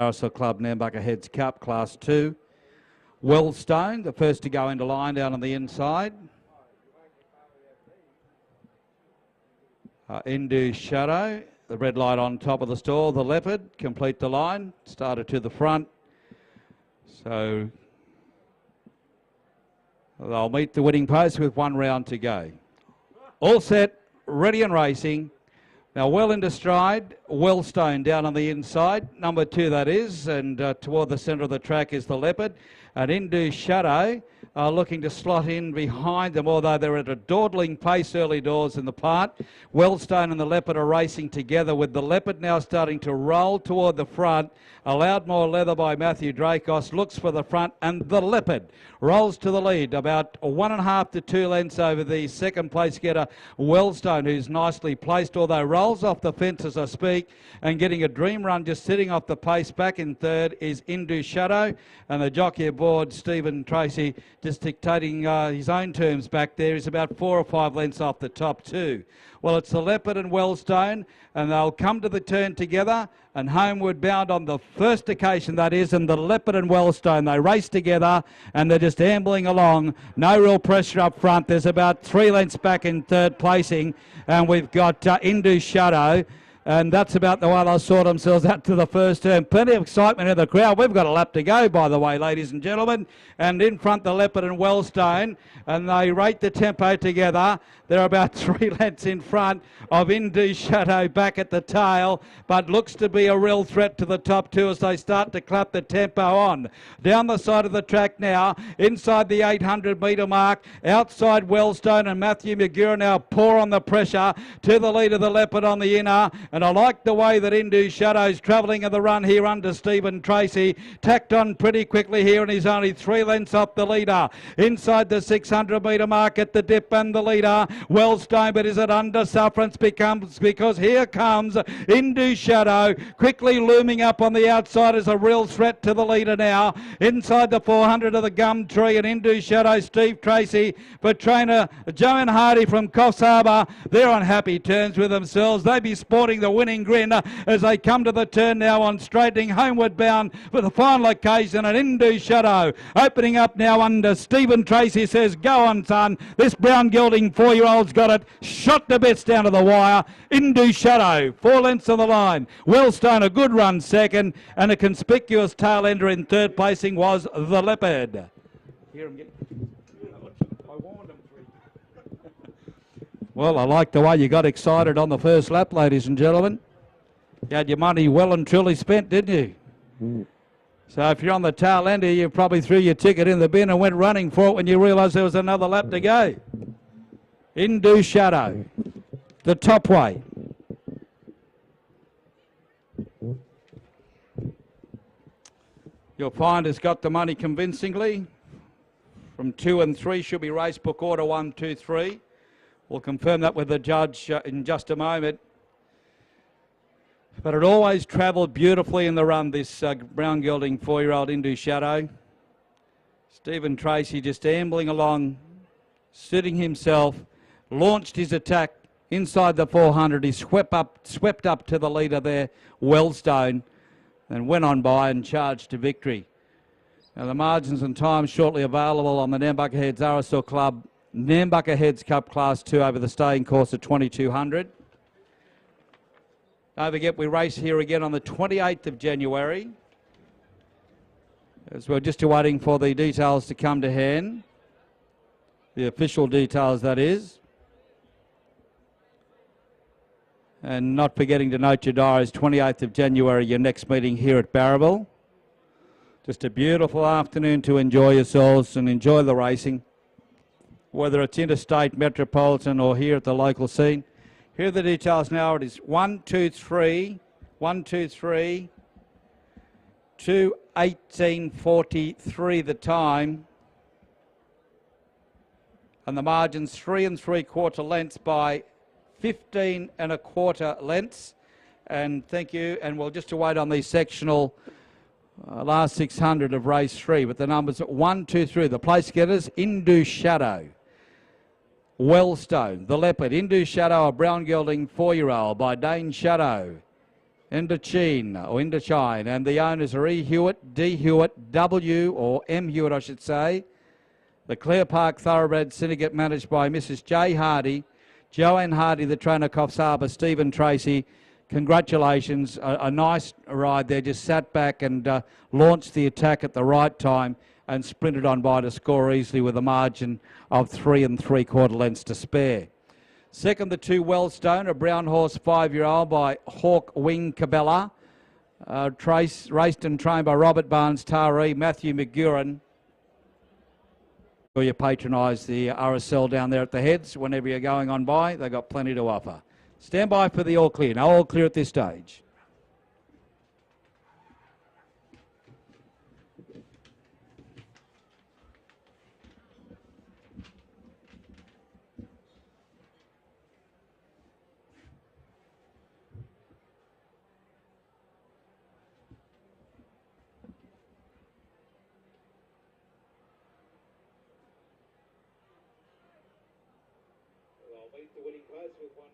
Indoshadow Club Nambucca Heads Cup Class 2. Wellstone, the first to go into line down on the inside. Indoshadow, the red light on top of the stall. The Leopard, complete the line, started to the front. So they'll meet the winning post with 1 round to go. All set, ready and racing. Now well into stride, Wellstone down on the inside, number 2 that is, and toward the centre of the track is the Leopard. And Indoshadow are looking to slot in behind them, although they're at a dawdling pace early doors in the part. Wellstone and the Leopard are racing together, with the Leopard now starting to roll toward the front. Allowed more leather by Matthew Dracos, looks for the front, and the Leopard rolls to the lead, about 1.5 to 2 lengths over the second place getter, Wellstone, who's nicely placed, although rolls off the fence as I speak, and getting a dream run just sitting off the pace. Back in third is Indoshadow, and the jockey aboard, Stephen Tracy, just dictating his own terms back there. He's about 4 or 5 lengths off the top 2. Well, it's the Leopard and Wellstone, and they'll come to the turn together and homeward bound on the first occasion, that is, and the Leopard and Wellstone, they race together and they're just ambling along. No real pressure up front. There's about 3 lengths back in third placing, and we've got Indoshadow. And that's about the way they'll sort themselves out to the first turn. Plenty of excitement in the crowd. We've got a lap to go, by the way, ladies and gentlemen. And in front, the Leopard and Wellstone. And they rate the tempo together. They're about 3 lengths in front of Indoshadow back at the tail, but looks to be a real threat to the top 2 as they start to clap the tempo on. Down the side of the track now, inside the 800 metre mark, outside Wellstone and Matthew McGurra now pour on the pressure to the lead of the Leopard on the inner. And I like the way that Indoshadow's travelling of the run here under Stephen Tracy. Tacked on pretty quickly here, and he's only 3 lengths off the leader. Inside the 600 metre mark at the dip, and the leader, Wellstone, but is it under sufferance? Because here comes Indoshadow, quickly looming up on the outside as a real threat to the leader now. Inside the 400 of the gum tree, and Indoshadow, Steve Tracy, but trainer Joan Hardy from Coffs Harbour, they're on happy terms with themselves. They be sporting the winning grin as they come to the turn now on straightening homeward bound for the final occasion. And Indoshadow opening up now under Stephen Tracy, says, go on son, this brown gelding 4-year-old's got it, shot to bits down to the wire. Indoshadow 4 lengths on the line. Wellstone a good run second, and a conspicuous tail ender in third placing was the Leopard. Hear him get... I warned him. Well, I like the way you got excited on the first lap, ladies and gentlemen. You had your money well and truly spent, didn't you? So if you're on the tail ender, you probably threw your ticket in the bin and went running for it when you realised there was another lap to go. Indoshadow, the top way. You'll find it's got the money convincingly. From 2 and 3 should be race book order 1, 2, 3. We'll confirm that with the judge in just a moment. But it always travelled beautifully in the run, this brown gelding 4-year-old Indoshadow. Stephen Tracy just ambling along, sitting himself, launched his attack inside the 400. He swept up to the leader there, Wellstone, and went on by and charged to victory. Now the margins and times shortly available on the Nambucca Heads RSL Club Nambucca Heads Cup Class 2 over the staying course of 2200. Don't forget, we race here again on the 28th of January. As we're just awaiting for the details to come to hand. The official details, that is. And not forgetting to note your diaries, 28th of January, your next meeting here at Bowraville. Just a beautiful afternoon to enjoy yourselves and enjoy the racing, whether it's interstate, metropolitan, or here at the local scene. Here are the details now. It is 1, 2, 3, 1, 2, 3, 2:18:43 the time. And the margins 3 3/4 lengths by 15 1/4 lengths. And thank you. And we'll just await on the sectional last 600 of race 3. But the numbers 1, 2, 3. The place getters, Indoshadow, Wellstone, the Leopard, Indoshadow, a brown gelding 4-year-old by Dane Shadow, Indochine, and the owners are E. Hewitt, D. Hewitt, W or M. Hewitt, I should say. The Clear Park Thoroughbred Syndicate managed by Mrs. J. Hardy, Joanne Hardy, the trainer, Coffs Harbour, Stephen Tracy. Congratulations, a nice ride there. Just sat back and launched the attack at the right time and sprinted on by to score easily with a margin of 3 3/4 lengths to spare. Second, the 2 Wellstone, a brown horse 5-year-old by Hawk Wing Cabela. Raced and trained by Robert Barnes Taree, Matthew McGurin. You patronise the RSL down there at the heads whenever you're going on by. They've got plenty to offer. Stand by for the all clear. No all clear at this stage. The winning post with 1